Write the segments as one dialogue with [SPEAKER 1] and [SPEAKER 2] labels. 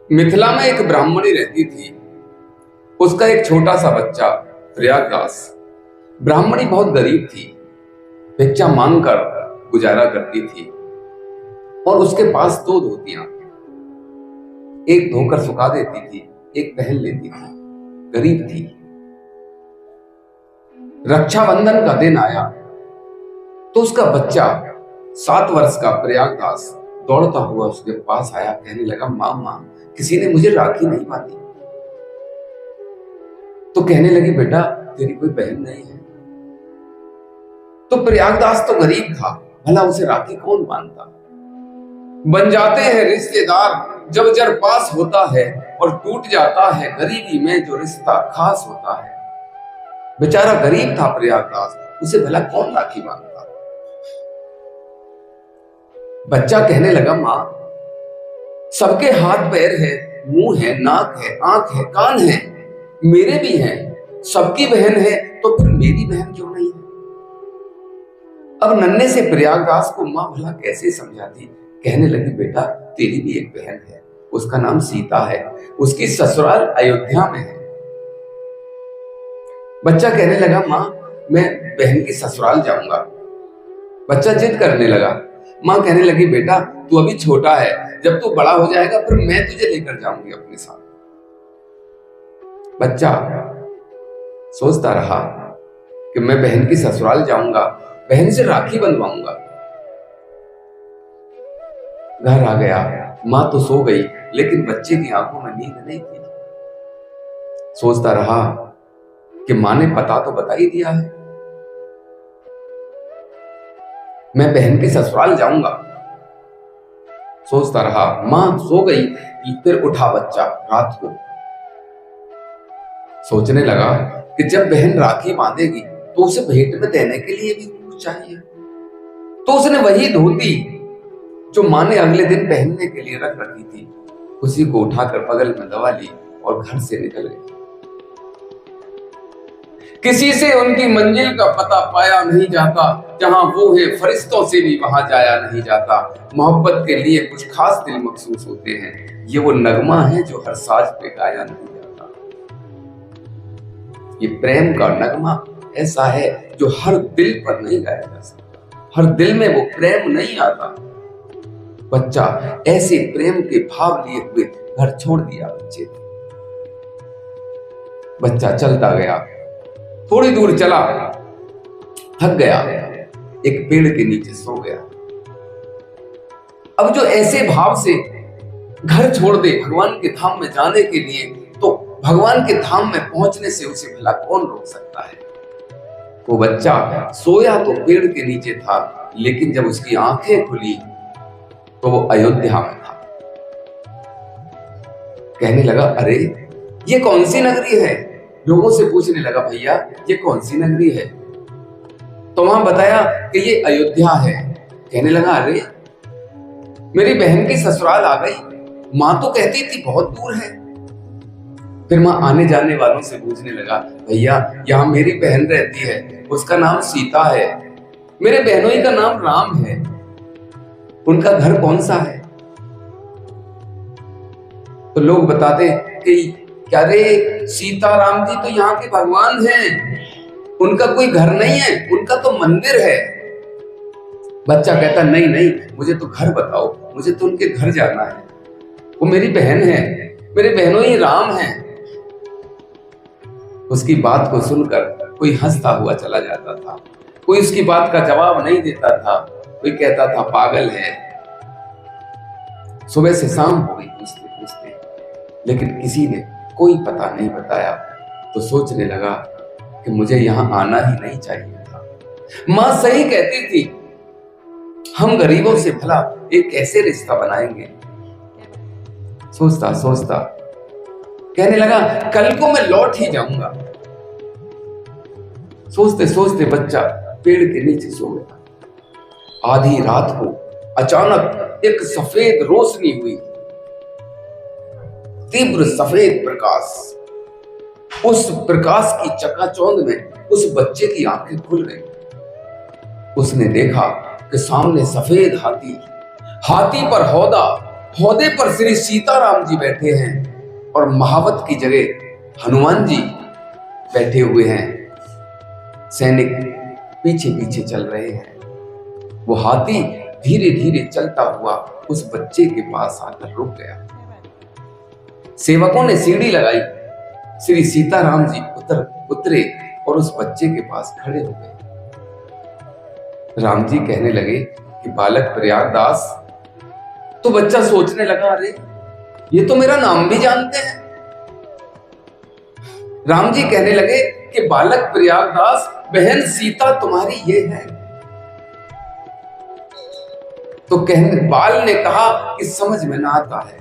[SPEAKER 1] मिथिला में एक ब्राह्मणी रहती थी। उसका एक छोटा सा बच्चा प्रयागदास। ब्राह्मणी बहुत गरीब थी, भिक्षा मांगकर गुजारा करती थी और उसके पास दो धोतियां, एक धोकर सुखा देती थी, एक पहन लेती थी। गरीब थी। रक्षाबंधन का दिन आया तो उसका बच्चा 7 वर्ष का प्रयागदास दौड़ता हुआ उसके पास आया। कहने लगा, माँ किसी ने मुझे राखी नहीं बांधी। तो कहने लगी, बेटा तेरी कोई बहन नहीं है? तो प्रयागदास तो गरीब था, भला उसे राखी कौन बांधता। बन जाते हैं रिश्तेदार जब जर पास होता है, और टूट जाता है गरीबी में जो रिश्ता खास होता है। बेचारा गरीब था प्रयागदास, उसे भला कौन राखी बांधता। बच्चा कहने लगा, मां सबके हाथ पैर है, मुंह है, नाक है, आंख है, कान है, मेरे भी हैं। सबकी बहन है तो फिर मेरी बहन क्यों नहीं है? अब नन्हे से प्रयागदास को मां भला कैसे समझाती। कहने लगी, बेटा तेरी भी एक बहन है, उसका नाम सीता है, उसकी ससुराल अयोध्या में है। बच्चा कहने लगा, मां मैं बहन की ससुराल जाऊंगा। बच्चा जिद करने लगा। मां कहने लगी, बेटा तू अभी छोटा है, जब तू बड़ा हो जाएगा फिर मैं तुझे लेकर जाऊंगी अपने साथ। बच्चा सोचता रहा कि मैं बहन की ससुराल जाऊंगा, बहन से राखी बंधवाऊंगा। घर आ गया, मां तो सो गई, लेकिन बच्चे की आंखों में नींद नहीं थी। सोचता रहा कि मां ने पता तो बता ही दिया है, मैं बहन की ससुराल जाऊंगा। सोचता रहा, मां सो गई, फिर उठा बच्चा रात को। सोचने लगा कि जब बहन राखी बांधेगी तो उसे भेंट में देने के लिए भी कुछ चाहिए। तो उसने वही धोती जो मां ने अगले दिन पहनने के लिए रख रखी थी, उसी को उठाकर बगल में दबा ली और घर से निकल गई। किसी से उनकी मंजिल का पता पाया नहीं जाता, जहां वो है फरिश्तों से भी वहां जाया नहीं जाता। मोहब्बत के लिए कुछ खास दिल मखसूस होते हैं, ये वो नगमा है जो हर साज पे गाया नहीं जाता। ये प्रेम का नगमा ऐसा है जो हर दिल पर नहीं गाया जा सकता, हर दिल में वो प्रेम नहीं आता। बच्चा ऐसे प्रेम के भाव लिए हुए घर छोड़ दिया बच्चे ने। बच्चा चलता गया, थोड़ी दूर चला, थक गया, एक पेड़ के नीचे सो गया। अब जो ऐसे भाव से घर छोड़ दे भगवान के धाम में जाने के लिए, तो भगवान के धाम में पहुंचने से उसे भला कौन रोक सकता है। वो बच्चा सोया तो पेड़ के नीचे था, लेकिन जब उसकी आंखें खुली तो वो अयोध्या में था। कहने लगा, अरे ये कौन सी नगरी है? लोगों से पूछने लगा, भैया ये कौन सी नगरी है? तो वहां बताया कि ये अयोध्या है। कहने लगा, अरे मेरी बहन की ससुराल आ गई, मां तो कहती थी बहुत दूर है। फिर मां आने जाने वालों से पूछने लगा, भैया यहां मेरी बहन रहती है, उसका नाम सीता है, मेरे बहनोई का नाम राम है, उनका घर कौन सा है? तो लोग बताते कि क्या रे, सीताराम जी तो यहाँ के भगवान हैं, उनका कोई घर नहीं है, उनका तो मंदिर है। बच्चा कहता, नहीं नहीं, मुझे तो घर बताओ, मुझे तो उनके घर जाना है, वो मेरी बहन है, मेरे बहनों ही राम है। उसकी बात को सुनकर कोई हंसता हुआ चला जाता था, कोई उसकी बात का जवाब नहीं देता था, कोई कहता था पागल है। सुबह से शाम हो गई पूछते पूछते, लेकिन किसी ने कोई पता नहीं बताया। तो सोचने लगा कि मुझे यहां आना ही नहीं चाहिए था। मां सही कहती थी, हम गरीबों से भला एक कैसे रिश्ता बनाएंगे। सोचता सोचता कहने लगा, कल को मैं लौट ही जाऊंगा। सोचते सोचते बच्चा पेड़ के नीचे सो गया। आधी रात को अचानक एक सफेद रोशनी हुई, तीव्र सफेद प्रकाश। उस प्रकाश की चकाचौंध में उस बच्चे की आंखें खुल गई। उसने देखा कि सामने सफेद हाथी, हाथी पर हौदा, हौदे पर श्री सीताराम जी बैठे हैं और महावत की जगह हनुमान जी बैठे हुए हैं। सैनिक पीछे पीछे चल रहे हैं। वो हाथी धीरे धीरे चलता हुआ उस बच्चे के पास आकर रुक गया। सेवकों ने सीढ़ी लगाई। श्री सीताराम जी उतरे और उस बच्चे के पास खड़े हो गए। राम जी कहने लगे कि बालक प्रयागदास। तो बच्चा सोचने लगा, अरे ये तो मेरा नाम भी जानते हैं। राम जी कहने लगे कि बालक प्रयागदास, बहन सीता तुम्हारी ये है। तो बाल ने कहा कि समझ में ना आता है।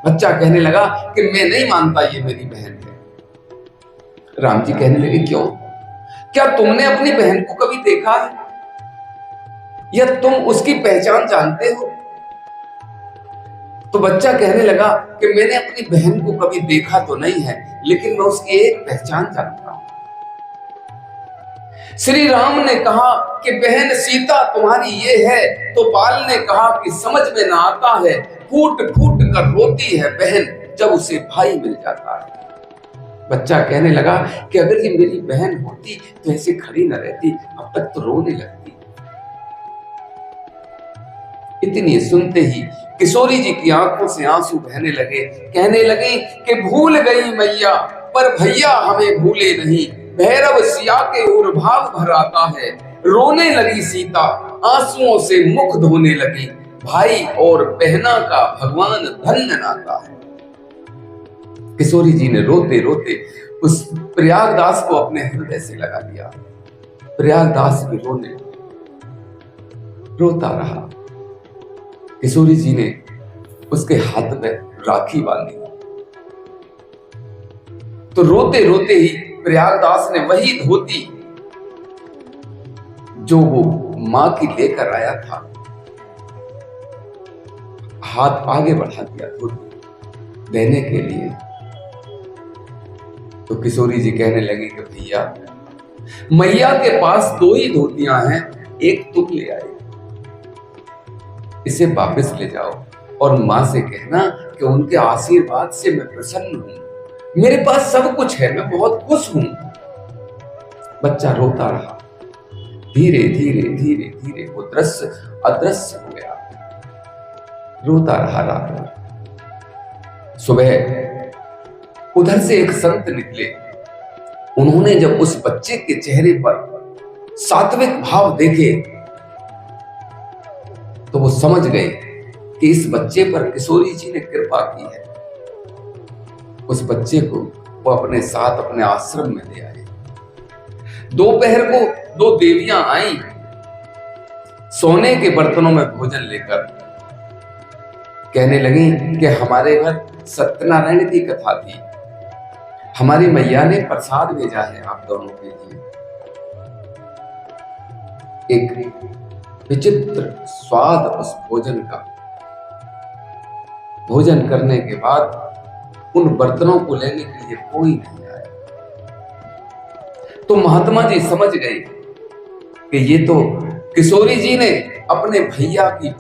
[SPEAKER 1] बच्चा कहने लगा कि मैं नहीं मानता ये मेरी बहन है। राम जी कहने लगे, क्यों? क्या तुमने अपनी बहन को कभी देखा है या तुम उसकी पहचान जानते हो? तो बच्चा कहने लगा कि मैंने अपनी बहन को कभी देखा तो नहीं है, लेकिन मैं उसकी एक पहचान जानता हूं। श्री राम ने कहा कि बहन सीता तुम्हारी ये है। तो बाल ने कहा कि समझ में ना आता है, फूट फूट कर रोती है बहन जब उसे भाई मिल जाता है। बच्चा कहने लगा कि अगर ये मेरी बहन होती तो ऐसे खड़ी न रहती, अब तक तो रोने लगती। इतनी सुनते ही किशोरी जी की आंखों से आंसू बहने लगे। कहने लगे कि भूल गई मैया पर भैया हमें भूले नहीं। भैरव सिया के उर भाव भर आता है। रोने लगी सीता, आंसुओं से मुख धोने लगी। भाई और बहना का भगवान धन्य नाता है। किशोरी जी ने रोते रोते उस प्रयागदास को अपने हृदय से लगा लिया। प्रयागदास भी रोता रहा। किशोरी जी ने उसके हाथ में राखी बांधी। तो रोते रोते ही प्रयागदास ने वही धोती जो वो मां की लेकर आया था, हाथ आगे बढ़ा दिया धोती देने के लिए। तो किशोरी जी कहने लगी कि भैया, मैया के पास 2 ही धोतियां हैं, एक तुम ले आए, इसे वापस ले जाओ और मां से कहना कि उनके आशीर्वाद से मैं प्रसन्न हूं, मेरे पास सब कुछ है, मैं बहुत खुश हूं। बच्चा रोता रहा। धीरे धीरे धीरे धीरे वो दृश्य अदृश्य हो गया। रोता रहा रात भर। सुबह उधर से एक संत निकले। उन्होंने जब उस बच्चे के चेहरे पर सात्विक भाव देखे तो वो समझ गए कि इस बच्चे पर किशोरी जी ने कृपा की है। उस बच्चे को वो अपने साथ अपने आश्रम में ले आए। दोपहर को 2 देवियां आईं सोने के बर्तनों में भोजन लेकर। कहने लगी कि हमारे घर सत्यनारायण की कथा थी, हमारी मैया ने प्रसाद भेजा है आप दोनों के लिए। एक विचित्र स्वाद उस भोजन का। भोजन करने के बाद उन बर्तनों को लेने के लिए कोई नहीं आया। तो महात्मा जी समझ गए कि ये तो किशोरी जी ने अपने भैया की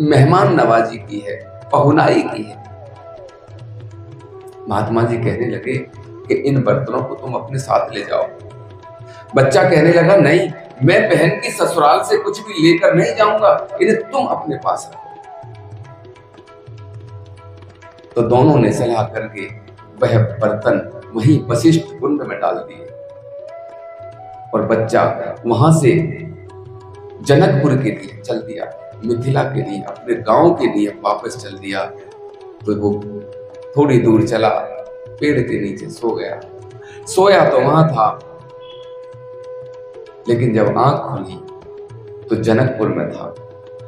[SPEAKER 1] मेहमान नवाजी की है, पहुनाई की है। महात्मा जी कहने लगे कि इन बर्तनों को तुम अपने साथ ले जाओ। बच्चा कहने लगा, नहीं, मैं बहन की ससुराल से कुछ भी लेकर नहीं जाऊंगा, इन्हें तुम अपने पास रखो। तो दोनों ने सलाह करके वह बर्तन वहीं वशिष्ठ कुंड में डाल दिए और बच्चा वहां से जनकपुर के लिए चल दिया, मिथिला के लिए, अपने गांव के लिए वापस चल दिया। तो वो थोड़ी दूर चला, पेड़ के नीचे सो गया। सोया तो वहां था, लेकिन जब आंख खुली तो जनकपुर में था।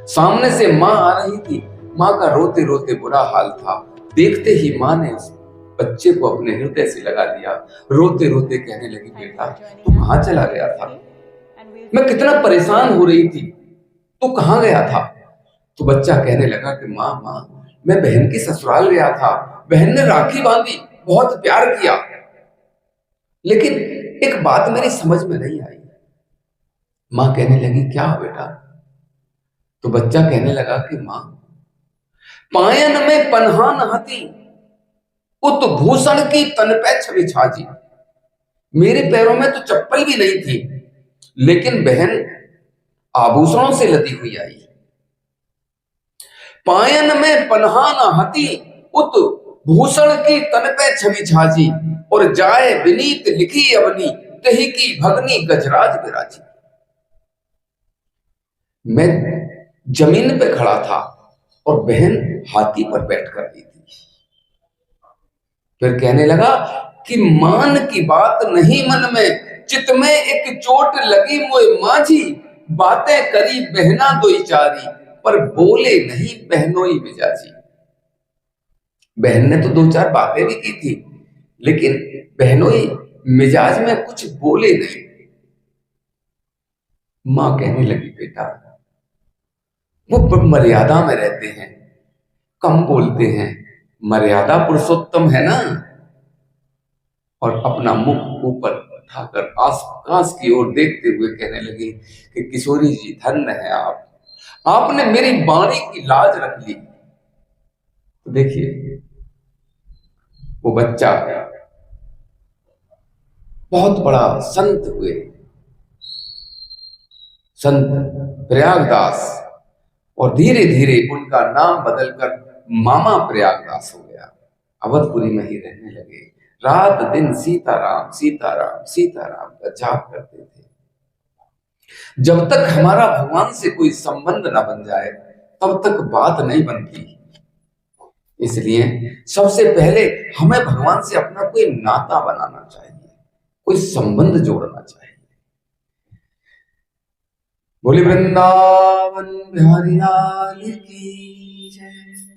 [SPEAKER 1] सामने से मां आ रही थी। मां का रोते रोते बुरा हाल था। देखते ही मां ने उस बच्चे को अपने हृदय से लगा लिया। रोते रोते कहने लगी, बेटा तू कहां चला गया था? मैं कितना परेशान हो रही थी, तू कहां गया था? तो बच्चा कहने लगा कि मां मैं बहन की ससुराल गया था, बहन ने राखी बांधी, बहुत प्यार किया, लेकिन एक बात मेरी समझ में नहीं आई। मां कहने लगी, क्या बेटा? तो बच्चा कहने लगा कि मां पायन में पन्हान हती, उत भूषण की तन पे छवि छाजी। मेरे पैरों में तो चप्पल भी नहीं थी, लेकिन बहन आभूषणों से लदी हुई आई। पायन में पन्हान हती, उत भूषण की तन पे छवि छाजी। और जाए विनीत लिखी अवनी, तही की भगनी गजराज विराजी। मैं जमीन पे खड़ा था और बहन हाथी पर बैठ कर रही थी। फिर कहने लगा कि मान की बात नहीं मन में, चित में एक चोट लगी मोए माझी। बातें करी बहना दोई चारी, पर बोले नहीं बहनोई मिजाजी। बहन ने तो दो चार बातें भी की थी, लेकिन बहनोई मिजाज में कुछ बोले नहीं। मां कहने लगी, बेटा वो मर्यादा में रहते हैं, कम बोलते हैं, मर्यादा पुरुषोत्तम है ना। और अपना मुख ऊपर उठाकर आसपास की ओर देखते हुए कहने लगी कि किशोरी जी धन्य है आप, आपने मेरी वाणी की लाज रख ली। तो देखिए वो बच्चा बहुत बड़ा संत हुए, संत प्रयागदास, और धीरे धीरे उनका नाम बदलकर मामा प्रयागदास हो गया। अवधपुरी में ही रहने लगे। रात दिन सीताराम सीताराम सीताराम का जाप करते थे। जब तक हमारा भगवान से कोई संबंध ना बन जाए तब तक बात नहीं बनती। इसलिए सबसे पहले हमें भगवान से अपना कोई नाता बनाना चाहिए, कोई संबंध जोड़ना चाहिए। बोले वृंदावन बिहारी लाल की जय।